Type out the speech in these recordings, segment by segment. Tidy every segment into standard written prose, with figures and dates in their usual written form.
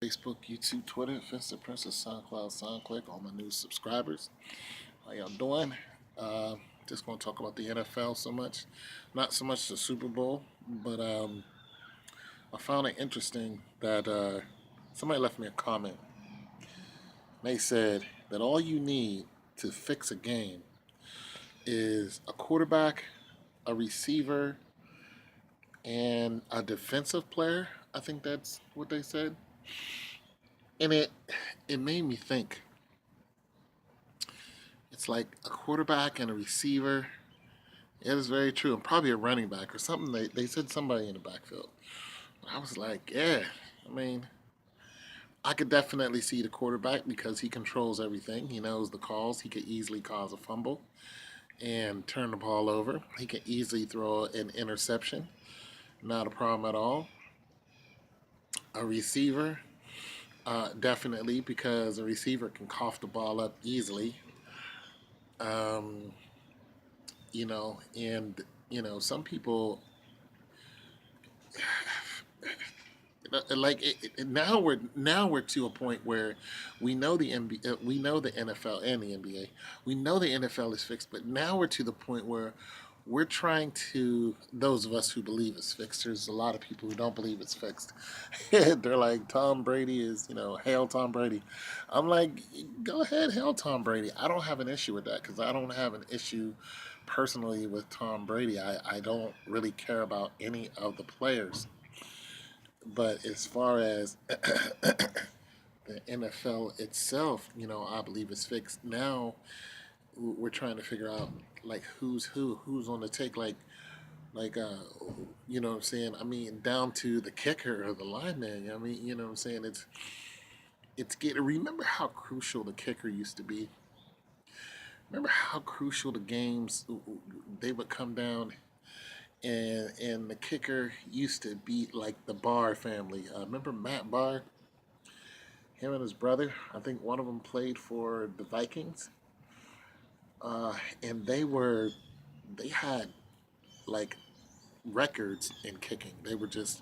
Facebook, YouTube, Twitter, Vincent Princess, SoundCloud, SoundClick, all my new subscribers. How y'all doing? Uh, just going to talk about the NFL so much. Not so much the Super Bowl, but I found it interesting that somebody left me a comment. They said that all you need to fix a game is a quarterback, a receiver, and a defensive player. I think that's what they said. And it made me think. It's like a quarterback and a receiver. It is very true. And probably a running back or something. They said somebody in the backfield. I was like, yeah. I mean, I could definitely see the quarterback because he controls everything. He knows the calls. He could easily cause a fumble and turn the ball over. He could easily throw an interception. Not a problem at all. A receiver, definitely, because a receiver can cough the ball up easily. Um, and some people now we're to a point where we know the we know the NFL and the NBA. We know the NFL is fixed, but now we're to the point where we're trying to those of us who believe it's fixed. There's a lot of people who don't believe it's fixed. They're like Tom Brady is, hail Tom Brady. I'm like, go ahead, hail Tom Brady. I don't have an issue with that because I don't have an issue personally with Tom Brady. I don't really care about any of the players. But as far as the NFL itself, I believe it's fixed. Now we're trying to figure out like who's on the take, like what I'm saying. I mean, down to the kicker or the lineman. I mean, what I'm saying. It's getting. Remember how crucial the kicker used to be. Remember how crucial the games they would come down and the kicker used to be like the Barr family. Remember Matt Barr? Him and his brother. I think one of them played for the Vikings, and they had like records in kicking. They were just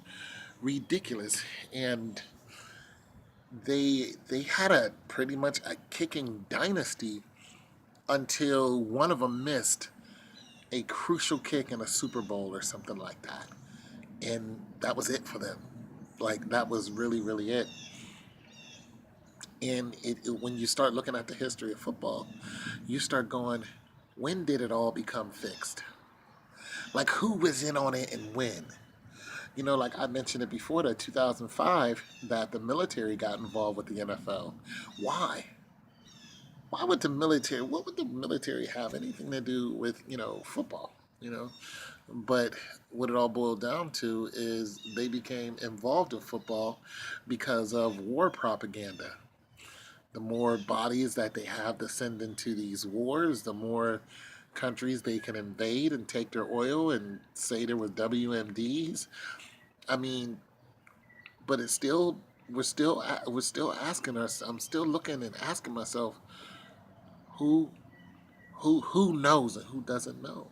ridiculous, and they had a pretty much a kicking dynasty until one of them missed a crucial kick in a Super Bowl or something like that, and that was it for them. Like that was really it. And when you start looking at the history of football, you start going, when did it all become fixed? Like who was in on it and when? Like I mentioned it before, that 2005, that the military got involved with the NFL. Why? Why would the military? What would the military have anything to do with football? You know, but what it all boiled down to is they became involved in football because of war propaganda. The more bodies that they have to send into these wars, the more countries they can invade and take their oil and say there was WMDs. I mean, but it's still we're still asking us. I'm still looking and asking myself who who knows and who doesn't know.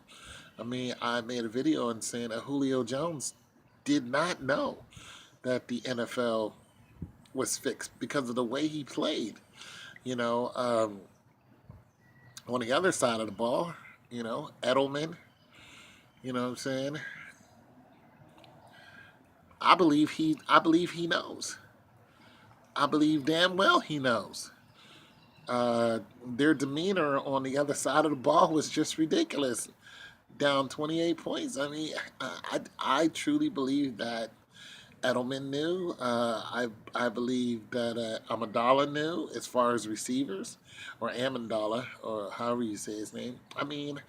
I mean, I made a video and saying that Julio Jones did not know that the NFL was fixed because of the way he played. You know, on the other side of the ball, Edelman. You know what I'm saying? I believe he knows. I believe damn well he knows. Their demeanor on the other side of the ball was just ridiculous. Down 28 points. I mean, I truly believe that Edelman knew. I believe that Amidala knew as far as receivers, or Amendola, or however you say his name. I mean,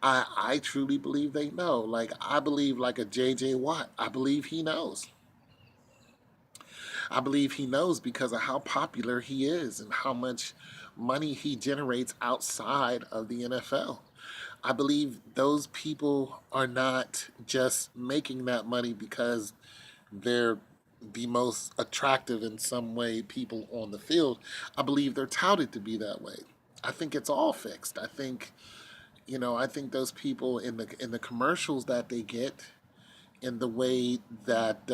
I truly believe they know. Like I believe, like a J.J. Watt. I believe he knows. I believe he knows because of how popular he is and how much money he generates outside of the NFL. I believe those people are not just making that money because they're the most attractive in some way people on the field. I believe they're touted to be that way. I think it's all fixed. I think those people in the commercials that they get, in the way that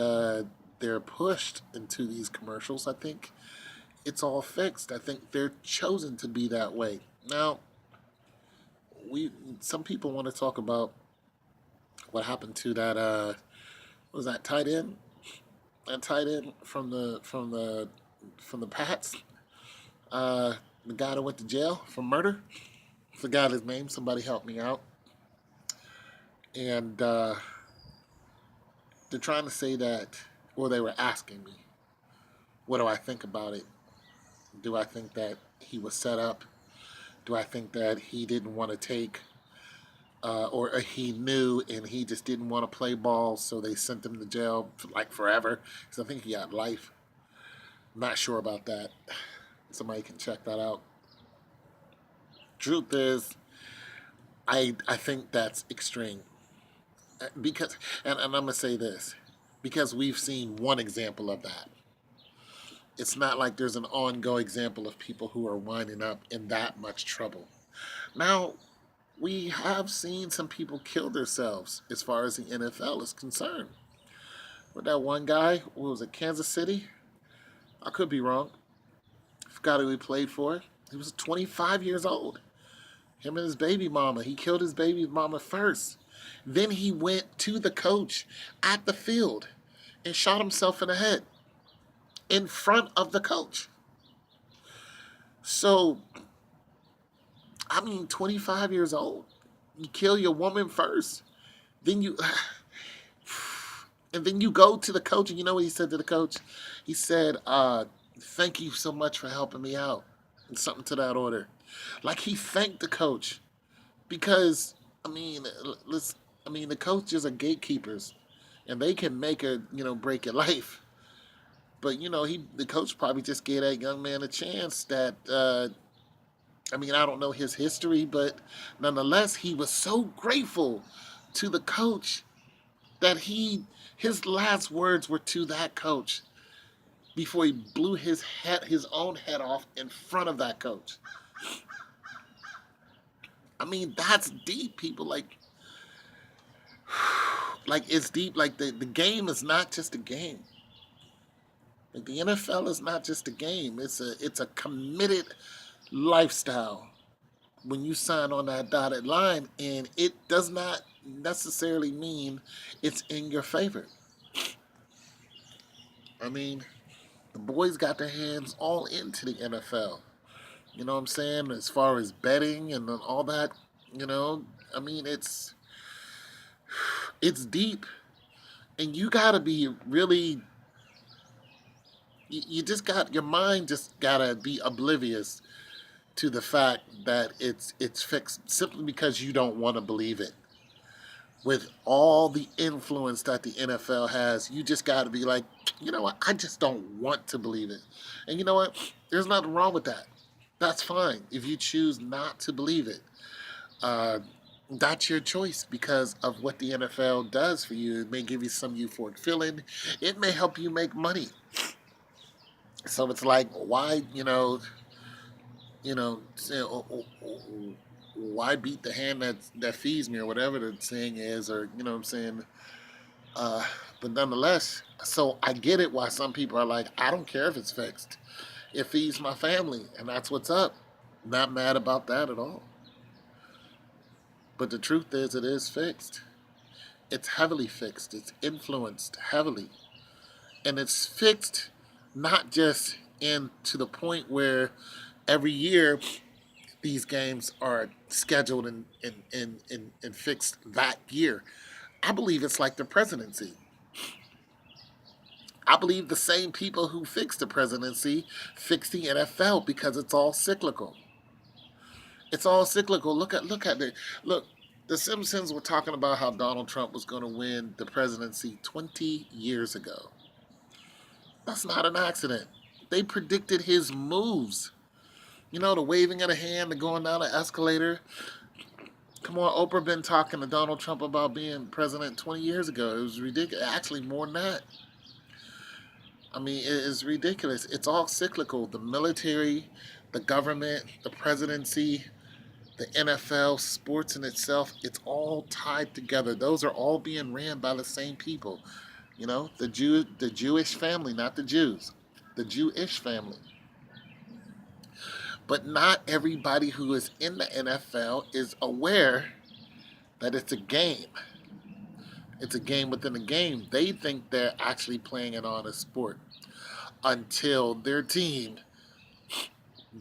they're pushed into these commercials, I think it's all fixed. I think they're chosen to be that way. Now, we some people want to talk about what happened to that what was that tight end? That tight end from the Pats. Uh the guy that went to jail for murder. Forgot his name. Somebody help me out. And they're trying to say that, or they were asking me, what do I think about it? Do I think that he was set up? Do I think that he didn't want to take, or he knew and he just didn't want to play ball, so they sent him to jail for like forever? Because I think he got life. I'm not sure about that. Somebody can check that out. Truth is, I think that's extreme. Because, and I'm gonna say this, because we've seen one example of that. It's not like there's an ongoing example of people who are winding up in that much trouble. Now, we have seen some people kill themselves as far as the NFL is concerned. With that one guy, what was it, Kansas City? I could be wrong. I forgot who he played for. He was 25 years old. Him and his baby mama. He killed his baby mama first. Then he went to the coach at the field and shot himself in the head in front of the coach. So, I mean, 25 years old. You kill your woman first. Then you, and then you go to the coach, and you know what he said to the coach? He said, thank you so much for helping me out. And something to that order. Like he thanked the coach. Because, I mean, the coaches are gatekeepers. And they can make or, break your life. But, the coach probably just gave that young man a chance that, I don't know his history, but nonetheless, he was so grateful to the coach that his last words were to that coach before he blew his own head off in front of that coach. I mean, that's deep, people. Like it's deep. Like the game is not just a game. Like the NFL is not just a game. It's a committed lifestyle when you sign on that dotted line, and it does not necessarily mean it's in your favor. I mean, the boys got their hands all into the NFL. You know what I'm saying? As far as betting and all that, you know, I mean, it's deep, and you gotta be really. You just got your mind just gotta be oblivious to the fact that it's fixed simply because you don't want to believe it. With all the influence that the NFL has, you just got to be like, you know what? I just don't want to believe it. And you know what? There's nothing wrong with that. That's fine if you choose not to believe it. Uh, that's your choice because of what the NFL does for you. It may give you some euphoric feeling. It may help you make money. So it's like, why, say, why beat the hand that feeds me or whatever the saying is, or you know what I'm saying. Uh, but nonetheless, so I get it why some people are like, I don't care if it's fixed. It feeds my family, and that's what's up. Not mad about that at all. But the truth is, it is fixed. It's heavily fixed. It's influenced heavily, and it's fixed not just in to the point where every year these games are scheduled and fixed that year. I believe it's like the presidency. I believe the same people who fixed the presidency fixed the NFL because it's all cyclical. It's all cyclical. Look at it. Look, the Simpsons were talking about how Donald Trump was going to win the presidency 20 years ago. That's not an accident. They predicted his moves. You know, the waving of the hand, the going down the escalator. Come on, Oprah been talking to Donald Trump about being president 20 years ago. It was ridiculous. Actually, more than that. I mean, it is ridiculous. It's all cyclical. The military, the government, the presidency, the NFL, sports in itself, it's all tied together. Those are all being ran by the same people. You know, the Jewish family, not the Jews, the Jewish family. But not everybody who is in the NFL is aware that it's a game. It's a game within a game. They think they're actually playing it on a sport until their team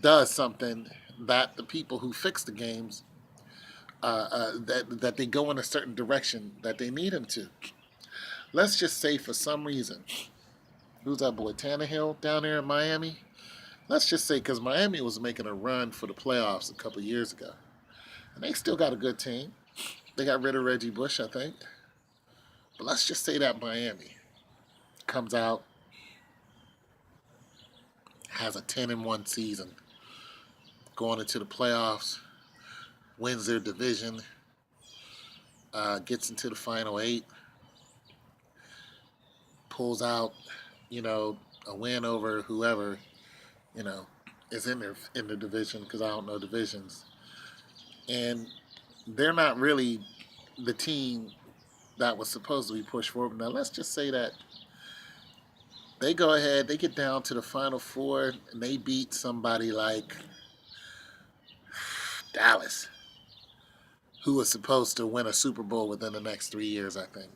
does something that the people who fix the games that they go in a certain direction that they need them to. Let's just say for some reason, who's that boy Tannehill down there in Miami? Let's just say because Miami was making a run for the playoffs a couple years ago, and they still got a good team. They got rid of Reggie Bush, I think. But let's just say that Miami comes out, has a 10-1 season, going into the playoffs, wins their division, gets into the final eight, pulls out, a win over whoever, you know, is in the division because I don't know divisions, and they're not really the team that was supposed to be pushed forward. Now let's just say that they go ahead, they get down to the final four, and they beat somebody like Dallas, who was supposed to win a Super Bowl within the next 3 years, I think.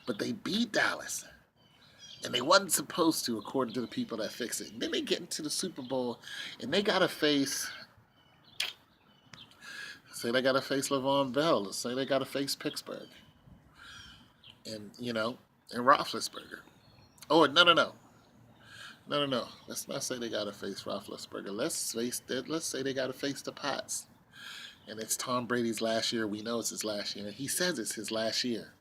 But they beat Dallas, and they wasn't supposed to, according to the people that fix it. And then they get into the Super Bowl, and they got to face, say they got to face Le'Veon Bell, let's say they got to face Pittsburgh, and, and Roethlisberger. Oh, no. Let's not say they got to face Roethlisberger. Let's say they got to face the Pats. And it's Tom Brady's last year. We know it's his last year. He says it's his last year.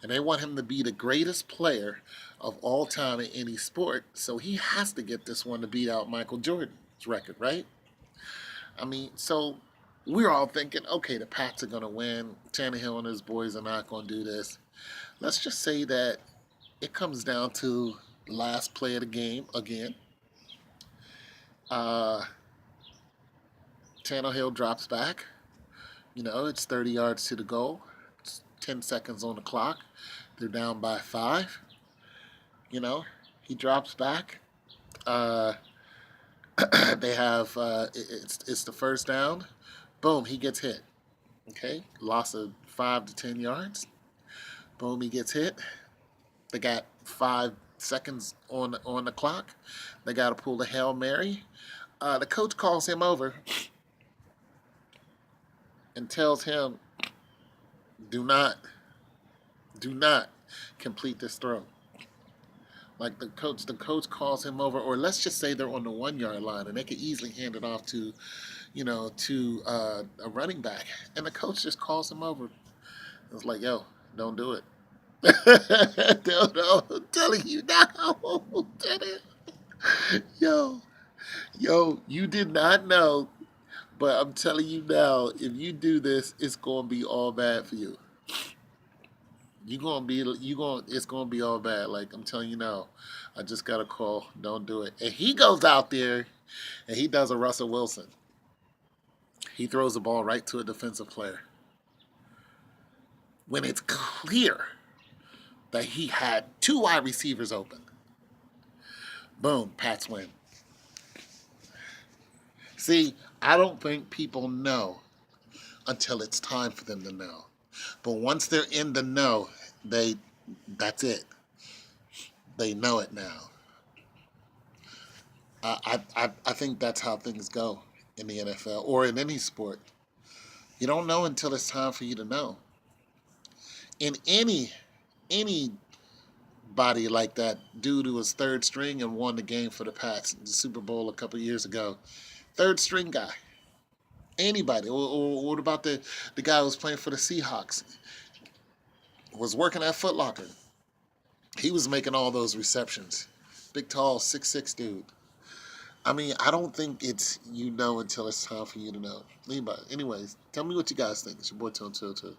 And they want him to be the greatest player of all time in any sport. So he has to get this one to beat out Michael Jordan's record, right? I mean, so we're all thinking, okay, the Pats are going to win. Tannehill and his boys are not going to do this. Let's just say that it comes down to the last play of the game again. Uh, Tannehill drops back. It's 30 yards to the goal. It's 10 seconds on the clock. They're down by 5. He drops back. Uh, they have it's the first down. Boom, he gets hit. Okay, loss of 5 to 10 yards. Boom, he gets hit. They got 5 seconds on the clock. They got to pull the Hail Mary. The coach calls him over and tells him, do not complete this throw. Like the coach calls him over, or let's just say they're on the 1 yard line and they could easily hand it off to a running back. And the coach just calls him over. It's like, yo, don't do it. No, I'm telling you now. Yo, you did not know. But I'm telling you now, if you do this, it's gonna be all bad for you. It's gonna be all bad. Like I'm telling you now, I just got a call. Don't do it. And he goes out there and he does a Russell Wilson. He throws the ball right to a defensive player when it's clear that he had 2 wide receivers open. Boom, Pats win. See, I don't think people know until it's time for them to know. But once they're in the know, that's it. They know it now. I think that's how things go in the NFL or in any sport. You don't know until it's time for you to know. In any body like that dude who was third string and won the game for the Pats in the Super Bowl a couple years ago, third string guy. Anybody. Or what about the guy who was playing for the Seahawks? Was working at Foot Locker. He was making all those receptions. Big, tall, 6'6" dude. I mean, I don't think it's until it's time for you to know. Anybody. Anyways, tell me what you guys think. It's your boy Tone 202.